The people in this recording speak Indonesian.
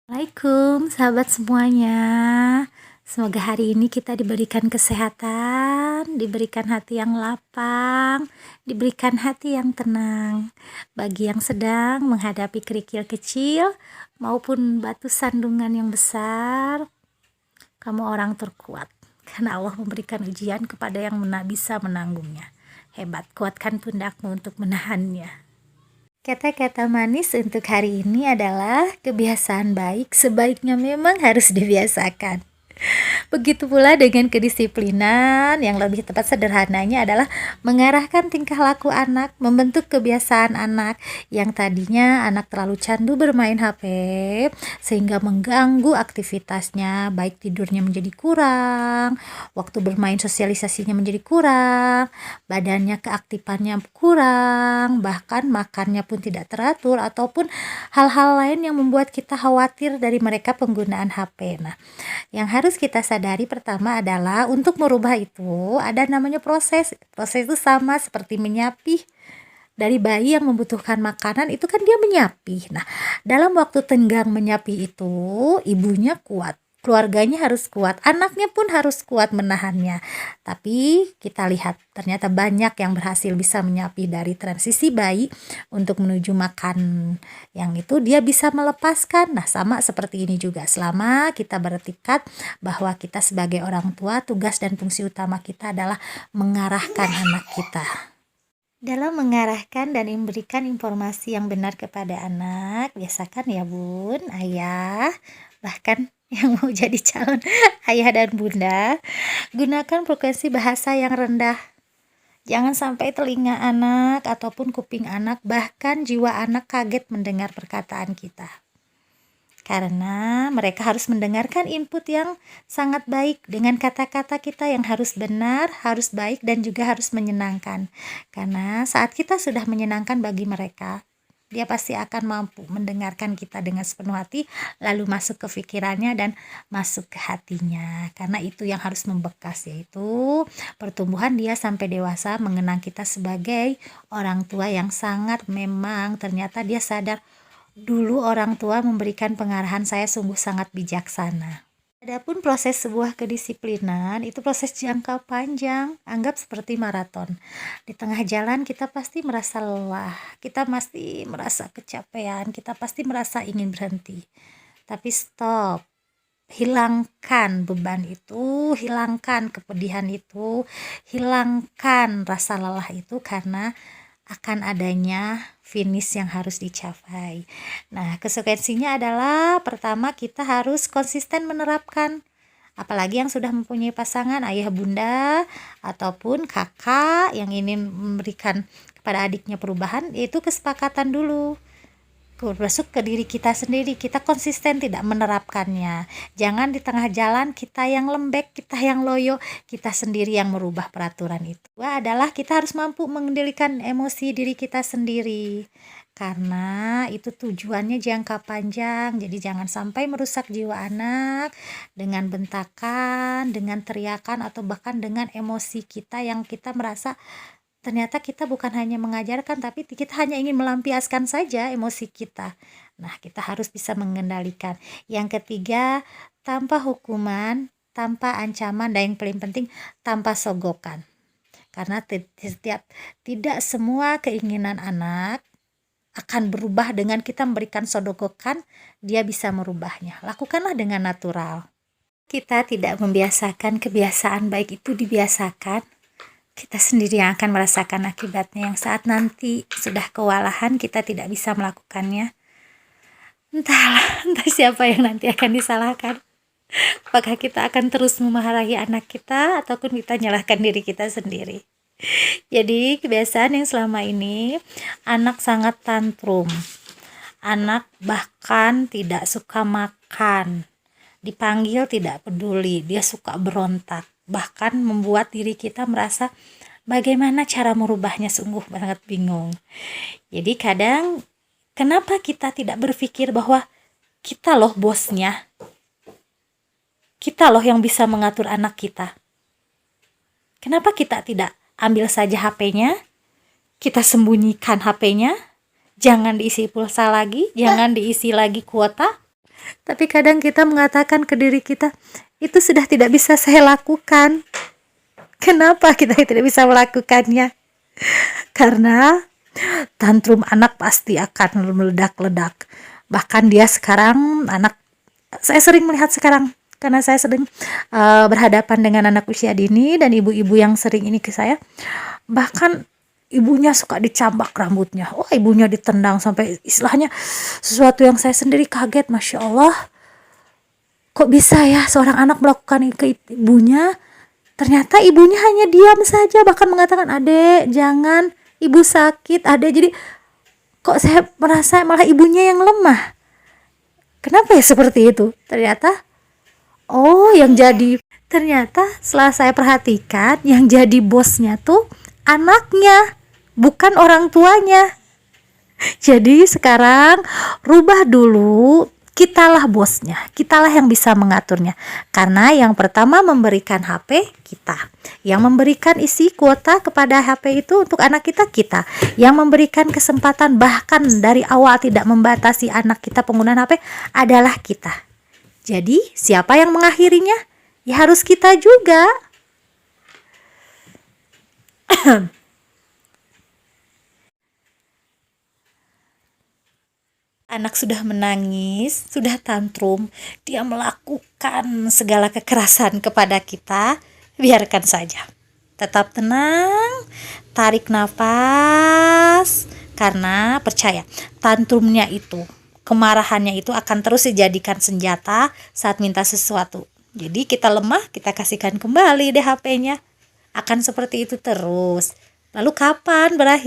Assalamualaikum sahabat semuanya. Semoga hari ini kita diberikan kesehatan, diberikan hati yang lapang, diberikan hati yang tenang. Bagi yang sedang menghadapi kerikil kecil maupun batu sandungan yang besar, kamu orang terkuat. Karena Allah memberikan ujian kepada yang bisa menanggungnya. Hebat, kuatkan pundakmu untuk menahannya. Kata-kata manis untuk hari ini adalah kebiasaan baik sebaiknya memang harus dibiasakan. Begitu pula dengan kedisiplinan, yang lebih tepat sederhananya adalah mengarahkan tingkah laku anak, membentuk kebiasaan anak yang tadinya anak terlalu candu bermain HP sehingga mengganggu aktivitasnya, baik tidurnya menjadi kurang, waktu bermain sosialisasinya menjadi kurang, badannya keaktifannya kurang, bahkan makannya pun tidak teratur, ataupun hal-hal lain yang membuat kita khawatir dari mereka penggunaan HP. Nah, yang harus kita sadari pertama adalah untuk merubah itu ada namanya proses. Proses itu sama seperti menyapih. Dari bayi yang membutuhkan makanan itu kan dia menyapih. Nah, dalam waktu tenggang menyapih itu ibunya kuat, keluarganya harus kuat, anaknya pun harus kuat menahannya. Tapi kita lihat ternyata banyak yang berhasil bisa menyapih dari transisi bayi untuk menuju makan yang itu dia bisa melepaskan. Nah, sama seperti ini juga, selama kita bertekad bahwa kita sebagai orang tua, tugas dan fungsi utama kita adalah mengarahkan anak kita. Dalam mengarahkan dan memberikan informasi yang benar kepada anak, biasakan ya bun, ayah, bahkan yang mau jadi calon ayah dan bunda, gunakan frekuensi bahasa yang rendah. Jangan sampai telinga anak ataupun kuping anak, bahkan jiwa anak kaget mendengar perkataan kita. Karena mereka harus mendengarkan input yang sangat baik dengan kata-kata kita yang harus benar, harus baik, dan juga harus menyenangkan. Karena saat kita sudah menyenangkan bagi mereka, dia pasti akan mampu mendengarkan kita dengan sepenuh hati, lalu masuk ke pikirannya dan masuk ke hatinya. Karena itu yang harus membekas, yaitu pertumbuhan dia sampai dewasa mengenang kita sebagai orang tua yang sangat memang ternyata dia sadar, dulu orang tua memberikan pengarahan saya sungguh sangat bijaksana. Adapun proses sebuah kedisiplinan itu proses jangka panjang, anggap seperti maraton. Di tengah jalan kita pasti merasa lelah, kita pasti merasa kecapean, kita pasti merasa ingin berhenti. Tapi stop, hilangkan beban itu, hilangkan kepedihan itu, hilangkan rasa lelah itu, karena akan adanya finish yang harus dicapai. Nah, konsekuensinya adalah pertama kita harus konsisten menerapkan. Apalagi yang sudah mempunyai pasangan, ayah bunda ataupun kakak yang ingin memberikan kepada adiknya perubahan, yaitu kesepakatan dulu. Masuk ke diri kita sendiri, kita konsisten tidak menerapkannya. Jangan di tengah jalan kita yang lembek, kita yang loyo, kita sendiri yang merubah peraturan itu. Kedua adalah kita harus mampu mengendalikan emosi diri kita sendiri, karena itu tujuannya jangka panjang. Jadi jangan sampai merusak jiwa anak dengan bentakan, dengan teriakan, atau bahkan dengan emosi kita yang kita merasa ternyata kita bukan hanya mengajarkan, tapi kita hanya ingin melampiaskan saja emosi kita. Nah, kita harus bisa mengendalikan. Yang ketiga, tanpa hukuman, tanpa ancaman, dan yang paling penting tanpa sogokan. Karena tidak semua keinginan anak akan berubah dengan kita memberikan sogokan, dia bisa merubahnya. Lakukanlah dengan natural. Kita tidak membiasakan kebiasaan baik itu dibiasakan, kita sendiri yang akan merasakan akibatnya, yang saat nanti sudah kewalahan kita tidak bisa melakukannya. Entah siapa yang nanti akan disalahkan. Apakah kita akan terus memarahi anak kita ataupun kita nyalahkan diri kita sendiri. Jadi kebiasaan yang selama ini anak sangat tantrum. Anak bahkan tidak suka makan. Dipanggil tidak peduli, dia suka berontak. Bahkan membuat diri kita merasa bagaimana cara merubahnya, sungguh sangat bingung. Jadi kadang kenapa kita tidak berpikir bahwa kita loh bosnya, kita loh yang bisa mengatur anak kita. Kenapa kita tidak ambil saja HP-nya, kita sembunyikan HP-nya, jangan diisi pulsa lagi, jangan diisi lagi kuota, Tapi kadang kita mengatakan ke diri kita, itu sudah tidak bisa saya lakukan. Kenapa kita tidak bisa melakukannya? Karena tantrum anak pasti akan meledak-ledak. Bahkan dia sekarang, saya sering melihat sekarang, karena saya sering berhadapan dengan anak usia dini dan ibu-ibu yang sering ini ke saya. Bahkan ibunya suka dicambak rambutnya. Wah, ibunya ditendang sampai istilahnya sesuatu yang saya sendiri kaget. Masya Allah, kok bisa ya seorang anak melakukan ke ibunya? Ternyata ibunya hanya diam saja, bahkan mengatakan, adek jangan, ibu sakit, adek. Jadi kok saya merasa malah ibunya yang lemah. Kenapa ya seperti itu? Ternyata setelah saya perhatikan, yang jadi bosnya tuh anaknya, bukan orang tuanya. Jadi sekarang rubah dulu, kitalah bosnya, kitalah yang bisa mengaturnya. Karena yang pertama memberikan HP kita, yang memberikan isi kuota kepada HP itu untuk anak kita, yang memberikan kesempatan bahkan dari awal tidak membatasi anak kita penggunaan HP adalah kita. Jadi siapa yang mengakhirinya? Ya harus kita juga. Anak sudah menangis, sudah tantrum, dia melakukan segala kekerasan kepada kita, biarkan saja. Tetap tenang, tarik nafas, karena percaya, tantrumnya itu, kemarahannya itu akan terus dijadikan senjata saat minta sesuatu. Jadi kita lemah, kita kasihkan kembali deh HP-nya. Akan seperti itu terus. Lalu kapan berakhir?